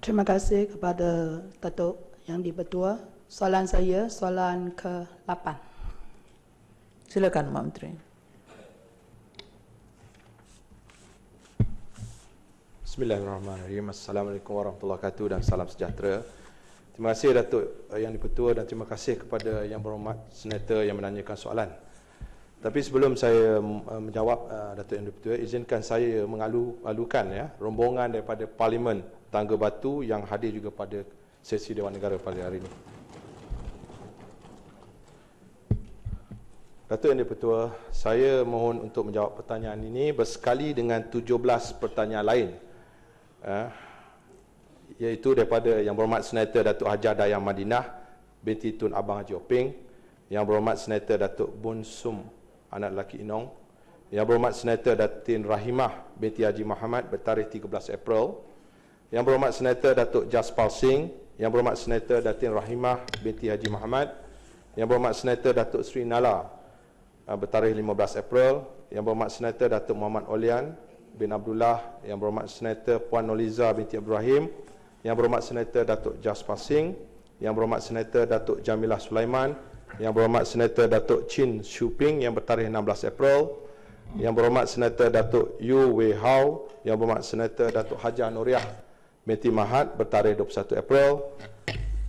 Terima kasih kepada Datuk Yang di-Pertua. Soalan saya, soalan ke-8. Silakan, Mak Menteri. Bismillahirrahmanirrahim. Assalamualaikum warahmatullahi wabarakatuh dan salam sejahtera. Terima kasih Datuk Yang di-Pertua dan terima kasih kepada Yang Berhormat Senator yang menanyakan soalan. Tapi sebelum saya menjawab Datuk Yang di-Pertua, izinkan saya mengalu-alukan rombongan daripada Parlimen Tangga Batu yang hadir juga pada sesi Dewan Negara pada hari ini. Datuk Yang di-Pertua, saya mohon untuk menjawab pertanyaan ini bersekali dengan 17 pertanyaan lain, iaitu daripada Yang Berhormat Senator Datuk Hajah Dayang Madinah binti Tun Abang Haji Openg, Yang Berhormat Senator Datuk Bun Sum anak lelaki Inong, Yang Berhormat Senator Datin Rahimah binti Haji Muhammad bertarikh 13 April, Yang Berhormat Senator Datuk Jaspal Singh, Yang Berhormat Senator Datin Rahimah binti Haji Muhammad, Yang Berhormat Senator Datuk Sri Nala bertarikh 15 April, Yang Berhormat Senator Datuk Muhammad Olian bin Abdullah, Yang Berhormat Senator Puan Noliza binti Ibrahim, Yang Berhormat Senator Datuk Jaspal Singh, Yang Berhormat Senator Datuk Jamilah Sulaiman, Yang Berhormat Senator Datuk Chin Shuping yang bertarikh 16 April, Yang Berhormat Senator Datuk Yu Wei Hao, Yang Berhormat Senator Datuk Hajah Nuriah binti Mahat bertarikh 21 April,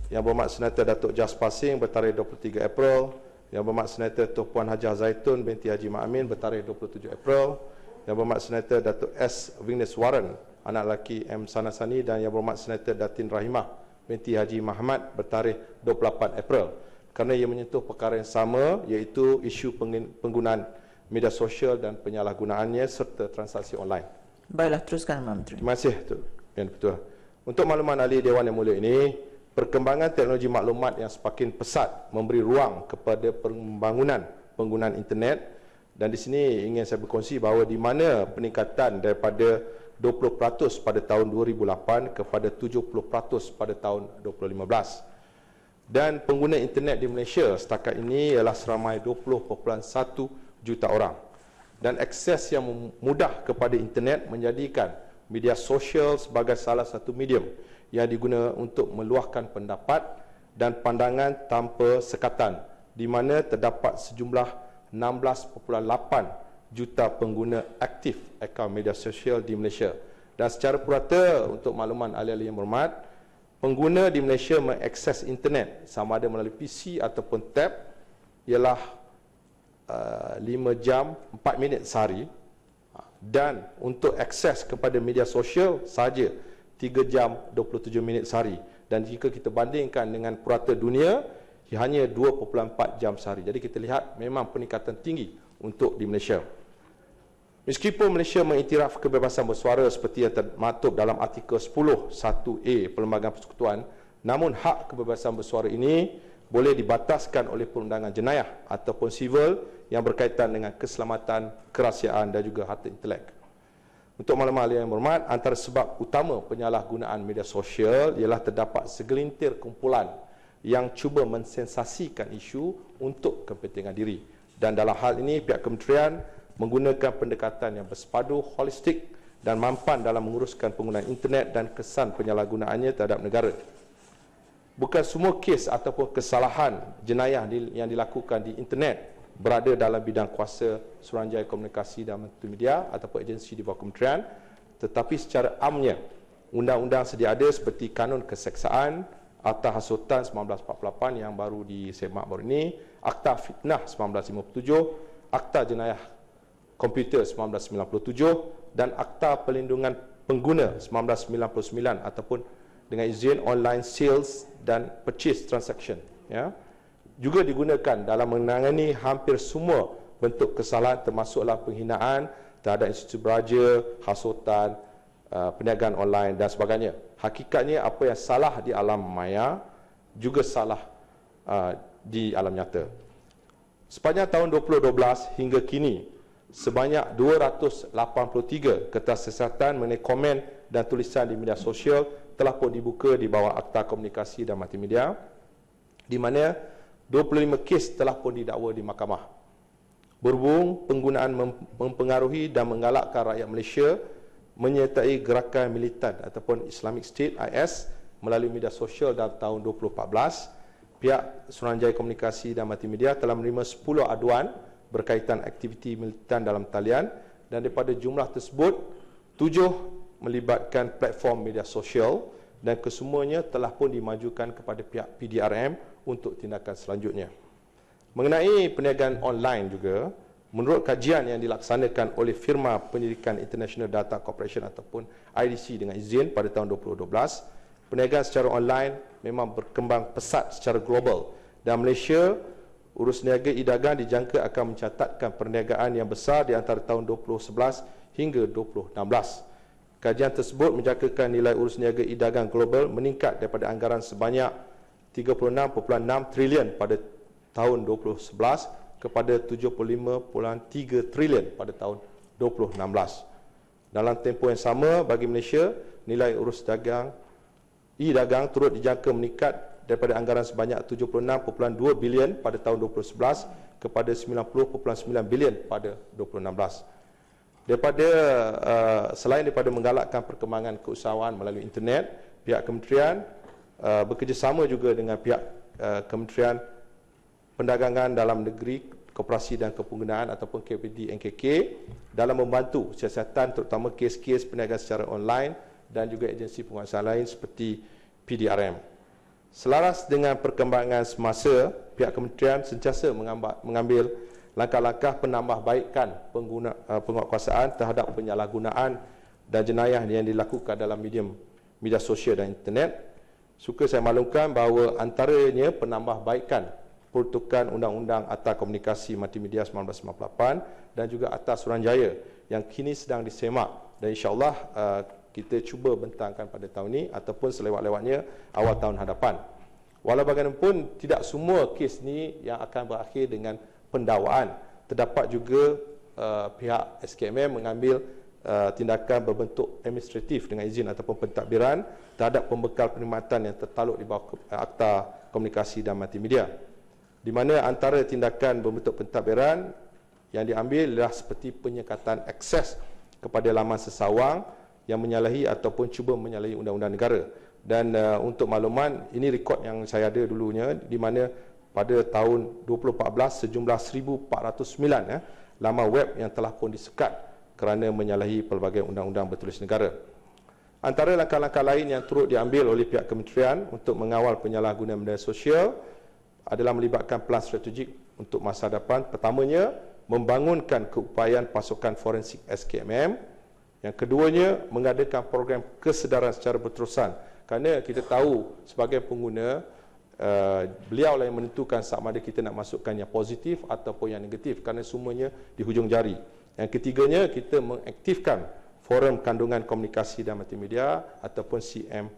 Yang Berhormat Senator Datuk Jaspal Singh bertarikh 23 April, Yang Berhormat Senator Puan Hajah Zaitun binti Haji Ma'amin bertarikh 27 April, Yang Berhormat Senator Datuk S. Vigneswaran anak lelaki M. Sanasani dan Yang Berhormat Senator Datin Rahimah binti Haji Muhammad bertarikh 28 April, kerana ia menyentuh perkara yang sama, iaitu isu penggunaan media sosial dan penyalahgunaannya serta transaksi online. Baiklah, teruskan, Mak Menteri. Terima kasih, Datuk Yang di-Pertua. Untuk makluman ahli Dewan Yang Mulia ini, perkembangan teknologi maklumat yang semakin pesat memberi ruang kepada pembangunan penggunaan internet, dan di sini ingin saya berkongsi bahawa di mana peningkatan daripada 20% pada tahun 2008 kepada 70% pada tahun 2015. Dan pengguna internet di Malaysia setakat ini ialah seramai 20.1 juta orang. Dan akses yang mudah kepada internet menjadikan media sosial sebagai salah satu medium yang diguna untuk meluahkan pendapat dan pandangan tanpa sekatan, di mana terdapat sejumlah 16.8 juta pengguna aktif akaun media sosial di Malaysia. Dan secara purata, untuk makluman ahli-ahli yang berhormat, pengguna di Malaysia mengakses internet sama ada melalui PC ataupun tab ialah 5 jam 4 minit sehari, dan untuk akses kepada media sosial sahaja 3 jam 27 minit sehari. Dan jika kita bandingkan dengan purata dunia, hanya 2.4 jam sehari. Jadi kita lihat memang peningkatan tinggi untuk di Malaysia. Meskipun Malaysia mengiktiraf kebebasan bersuara seperti yang termaktub dalam artikel 10(1)A Perlembagaan Persekutuan, namun hak kebebasan bersuara ini boleh dibataskan oleh perundangan jenayah ataupun sivil yang berkaitan dengan keselamatan, kerahsiaan dan juga harta intelek. Untuk makluman ahli yang berhormat, antara sebab utama penyalahgunaan media sosial ialah terdapat segelintir kumpulan yang cuba mensensasikan isu untuk kepentingan diri. Dan dalam hal ini, pihak kementerian menggunakan pendekatan yang bersepadu, holistik dan mampan dalam menguruskan penggunaan internet dan kesan penyalahgunaannya terhadap negara. Bukan semua kes ataupun kesalahan jenayah yang dilakukan di internet berada dalam bidang kuasa Suruhanjaya Komunikasi dan Multimedia ataupun agensi di bawah kementerian, tetapi secara amnya, undang-undang sedia ada seperti Kanun Keseksaan, Akta Hasutan 1948 yang baru disemak baru ini, Akta Fitnah 1957, Akta Jenayah Komputer 1997 dan Akta Perlindungan Pengguna 1999 ataupun dengan izin online sales dan purchase transaction, juga digunakan dalam menangani hampir semua bentuk kesalahan termasuklah penghinaan terhadap institusi beraja, hasutan, perniagaan online dan sebagainya. Hakikatnya apa yang salah di alam maya juga salah di alam nyata. Sepanjang tahun 2012 hingga kini, sebanyak 283 kertas siasatan mengenai komen dan tulisan di media sosial telah pun dibuka di bawah Akta Komunikasi dan Multimedia, di mana 25 kes telah pun didakwa di mahkamah. Berhubung penggunaan mempengaruhi dan menggalakkan rakyat Malaysia menyertai gerakan militan ataupun Islamic State IS melalui media sosial dalam tahun 2014. Pihak Suruhanjaya Komunikasi dan Multimedia telah menerima 10 aduan berkaitan aktiviti militan dalam talian, dan daripada jumlah tersebut 7 melibatkan platform media sosial, dan kesemuanya telah pun dimajukan kepada pihak PDRM untuk tindakan selanjutnya. Mengenai perniagaan online juga, menurut kajian yang dilaksanakan oleh firma pendidikan International Data Corporation ataupun IDC dengan izin pada tahun 2012, perniagaan secara online memang berkembang pesat secara global, dan Malaysia urus niaga e-dagang dijangka akan mencatatkan perniagaan yang besar di antara tahun 2011 hingga 2016. Kajian tersebut menjangkakan nilai urus niaga e-dagang global meningkat daripada anggaran sebanyak 36.6 trilion pada tahun 2011 kepada 75.3 trilion pada tahun 2016. Dalam tempoh yang sama, bagi Malaysia, nilai urus dagang e-dagang turut dijangka meningkat daripada anggaran sebanyak 76.2 bilion pada tahun 2011 kepada 90.9 bilion pada 2016. Selain daripada menggalakkan perkembangan keusahawan melalui internet, pihak kementerian bekerjasama juga dengan pihak Kementerian Perdagangan Dalam Negeri, Koperasi dan Kepenggunaan ataupun KPD NKK dalam membantu siasatan terutama kes-kes perniagaan secara online dan juga agensi penguasaan lain seperti PDRM. Selaras dengan perkembangan semasa, pihak kementerian sentiasa mengambil langkah-langkah penambahbaikan penguatkuasaan terhadap penyalahgunaan dan jenayah yang dilakukan dalam media sosial dan internet. Suka saya maklumkan bahawa antaranya penambahbaikan peruntukan Undang-Undang Akta Komunikasi Multimedia 1998 dan juga Akta Suruhanjaya yang kini sedang disemak, dan insya-Allah kita cuba bentangkan pada tahun ini ataupun selewat-lewatnya awal tahun hadapan. Walau bagaimanapun, tidak semua kes ni yang akan berakhir dengan pendakwaan. Terdapat juga pihak SKMM mengambil tindakan berbentuk administratif dengan izin ataupun pentadbiran terhadap pembekal perkhidmatan yang tertaluk di bawah Akta Komunikasi dan Multimedia, di mana antara tindakan berbentuk pentadbiran yang diambil adalah seperti penyekatan akses kepada laman sesawang yang menyalahi ataupun cuba menyalahi undang-undang negara. Dan untuk makluman, ini rekod yang saya ada dulunya, di mana pada tahun 2014 sejumlah 1,409 laman web yang telah pun disekat kerana menyalahi pelbagai undang-undang bertulis negara. Antara langkah-langkah lain yang turut diambil oleh pihak kementerian untuk mengawal penyalahgunaan media sosial adalah melibatkan pelan strategik untuk masa depan. Pertamanya, membangunkan keupayaan pasukan forensik SKMM. Yang keduanya, mengadakan program kesedaran secara berterusan. Kerana kita tahu sebagai pengguna, beliau lah yang menentukan sama ada kita nak masukkan yang positif ataupun yang negatif, kerana semuanya di hujung jari. Yang ketiganya, kita mengaktifkan Forum Kandungan Komunikasi dan Multimedia ataupun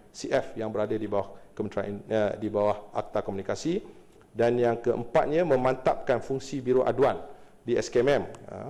CF yang berada di bawah Kementerian di bawah Akta Komunikasi. Dan yang keempatnya, memantapkan fungsi Biro Aduan di SKMM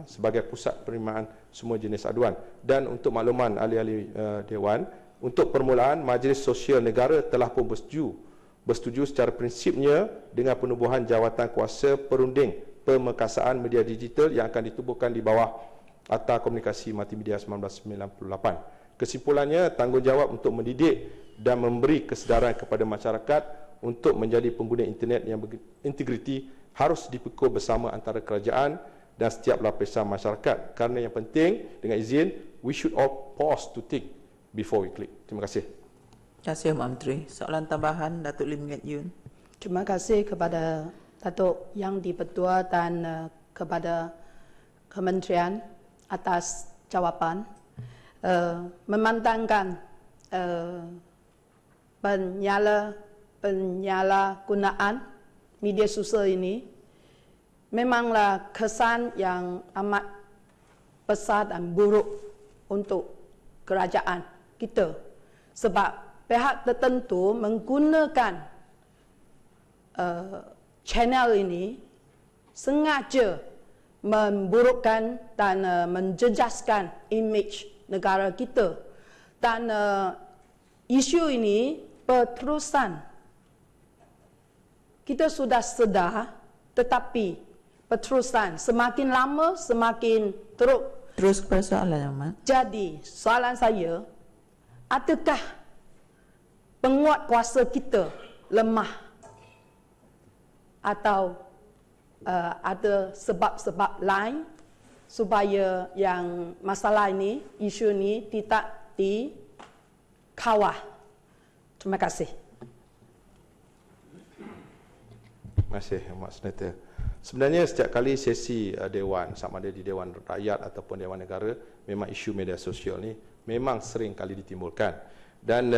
sebagai pusat penerimaan semua jenis aduan. Dan untuk makluman ahli-ahli Dewan, untuk permulaan, Majlis Sosial Negara telah pun bersetuju secara prinsipnya dengan penubuhan jawatan kuasa perunding pemekasaan media digital yang akan ditubuhkan di bawah Akta Komunikasi Multimedia 1998. Kesimpulannya, tanggungjawab untuk mendidik dan memberi kesedaran kepada masyarakat untuk menjadi pengguna internet yang berintegriti harus dipikul bersama antara kerajaan dan setiap lapisan masyarakat. Kerana yang penting, dengan izin, we should all pause to think before we click. Terima kasih. Terima kasih, Mak Menteri. Soalan tambahan, Datuk Lim Nget Yun. Terima kasih kepada Datuk Yang di-Pertua dan kepada Kementerian atas jawapan. Memandangkan penyalahgunaan media sosial ini memanglah kesan yang amat besar dan buruk untuk kerajaan kita, sebab pihak tertentu menggunakan channel ini sengaja memburukkan dan menjejaskan imej negara kita. Dan isu ini berterusan. Kita sudah sedar, tetapi berterusan. Semakin lama, semakin teruk. Terus kepada soalan, Yang Amat. Jadi, soalan saya, adakah penguat kuasa kita lemah atau ada sebab-sebab lain supaya yang masalah ini, isu ini tidak dikawal? Terima kasih. Terima kasih, Mak Senator. Sebenarnya setiap kali sesi Dewan, sama ada di Dewan Rakyat ataupun Dewan Negara, memang isu media sosial ni memang sering kali ditimbulkan. Dan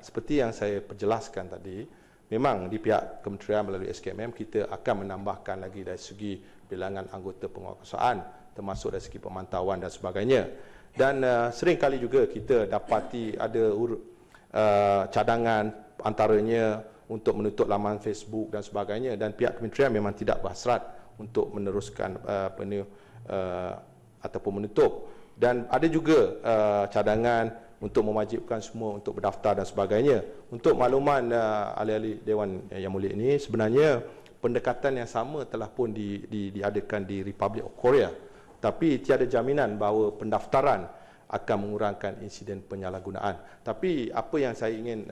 seperti yang saya perjelaskan tadi, memang di pihak kementerian melalui SKMM kita akan menambahkan lagi dari segi bilangan anggota penguatkuasaan, termasuk dari segi pemantauan dan sebagainya. Dan sering kali juga kita dapati ada cadangan antaranya untuk menutup laman Facebook dan sebagainya, dan pihak kementerian memang tidak berhasrat untuk meneruskan ataupun menutup. Dan ada juga cadangan untuk mewajibkan semua untuk berdaftar dan sebagainya. Untuk makluman ahli-ahli Dewan Yang Mulia ini, sebenarnya pendekatan yang sama telah pun diadakan di Republic of Korea, tapi tiada jaminan bahawa pendaftaran akan mengurangkan insiden penyalahgunaan. Tapi apa yang saya ingin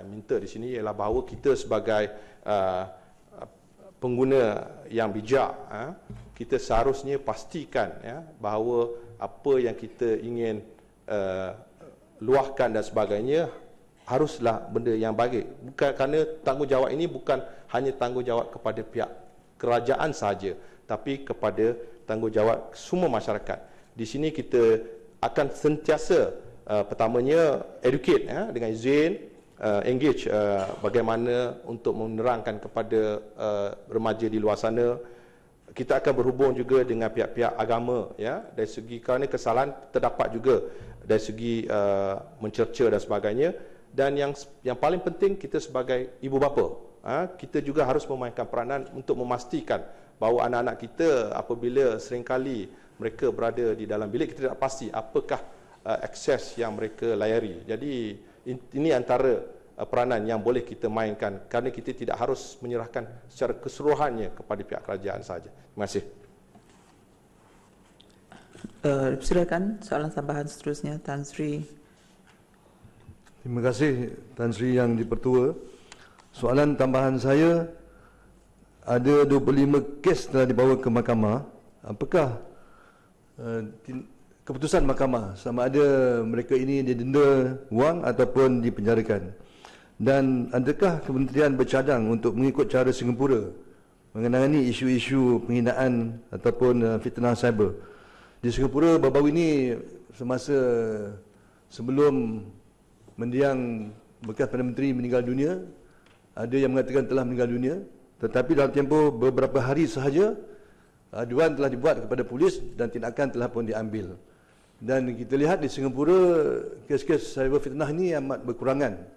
minta di sini ialah bahawa kita sebagai pengguna yang bijak, kita seharusnya pastikan bahawa apa yang kita ingin luahkan dan sebagainya haruslah benda yang baik. Bukan kerana tanggungjawab ini bukan hanya tanggungjawab kepada pihak kerajaan sahaja, tapi kepada tanggungjawab semua masyarakat. Di sini kita akan sentiasa pertamanya educate dengan izin, engage bagaimana untuk menerangkan kepada remaja di luar sana. Kita akan berhubung juga dengan pihak-pihak agama dari segi, kerana kesalahan terdapat juga dari segi mencerca dan sebagainya. Dan yang paling penting, kita sebagai ibu bapa, kita juga harus memainkan peranan untuk memastikan bahawa anak-anak kita apabila seringkali mereka berada di dalam bilik, kita tidak pasti apakah akses yang mereka layari. Jadi ini antara peranan yang boleh kita mainkan, kerana kita tidak harus menyerahkan secara keseluruhannya kepada pihak kerajaan sahaja. Terima kasih. Silakan soalan tambahan seterusnya, Tan Sri. Terima kasih Tan Sri Yang Dipertua. Soalan tambahan saya, ada 25 kes telah dibawa ke mahkamah. Apakah keputusan mahkamah sama ada mereka ini didenda wang ataupun dipenjarakan? Dan adakah kementerian bercadang untuk mengikut cara Singapura mengenai isu-isu penghinaan ataupun fitnah cyber? Di Singapura baru-baru ini, semasa sebelum mendiang bekas Perdana Menteri meninggal dunia, ada yang mengatakan telah meninggal dunia, tetapi dalam tempoh beberapa hari sahaja aduan telah dibuat kepada polis dan tindakan telah pun diambil. Dan kita lihat di Singapura, kes-kes cyber fitnah ini amat berkurangan.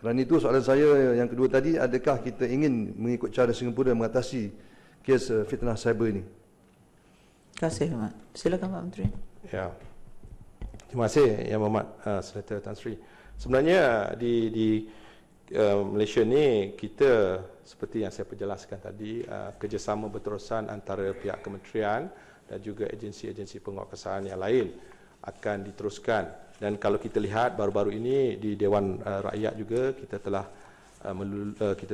Kerana itu soalan saya yang kedua tadi, adakah kita ingin mengikut cara Singapura mengatasi kes fitnah cyber ini? Terima kasih, Mak. Silakan Pak Menteri. Ya. Terima kasih Yang Berhormat Senator Tan Sri. Sebenarnya di Malaysia ni kita, seperti yang saya perjelaskan tadi, kerjasama berterusan antara pihak kementerian dan juga agensi-agensi penguatkuasaan yang lain akan diteruskan. Dan kalau kita lihat baru-baru ini di Dewan Rakyat juga kita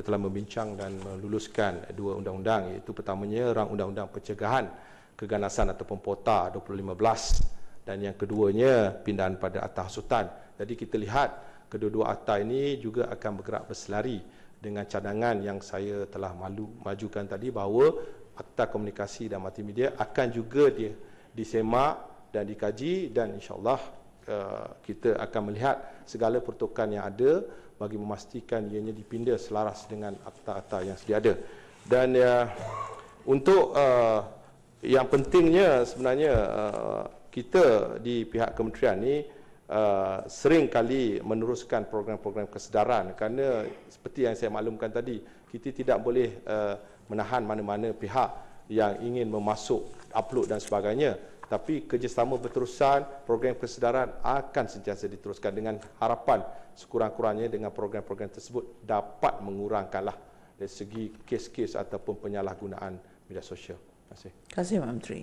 telah membincang dan meluluskan dua undang-undang, iaitu pertamanya Rang Undang-Undang Pencegahan Keganasan ataupun POTA 2015, dan yang keduanya pindahan pada akta hasutan. Jadi kita lihat kedua-dua akta ini juga akan bergerak berselari dengan cadangan yang saya telah majukan tadi, bahawa akta komunikasi dan multimedia akan juga disemak dan dikaji, dan insya-Allah kita akan melihat segala pertukaran yang ada bagi memastikan ianya dipindah selaras dengan akta-akta yang sedia ada. Dan untuk yang pentingnya sebenarnya kita di pihak kementerian ni sering kali meneruskan program-program kesedaran, kerana seperti yang saya maklumkan tadi, kita tidak boleh menahan mana-mana pihak yang ingin memasuk, upload dan sebagainya. Tapi kerjasama berterusan, program kesedaran akan sentiasa diteruskan dengan harapan sekurang-kurangnya dengan program-program tersebut dapat mengurangkanlah dari segi kes-kes ataupun penyalahgunaan media sosial. Terima kasih. Terima kasih Pak Menteri.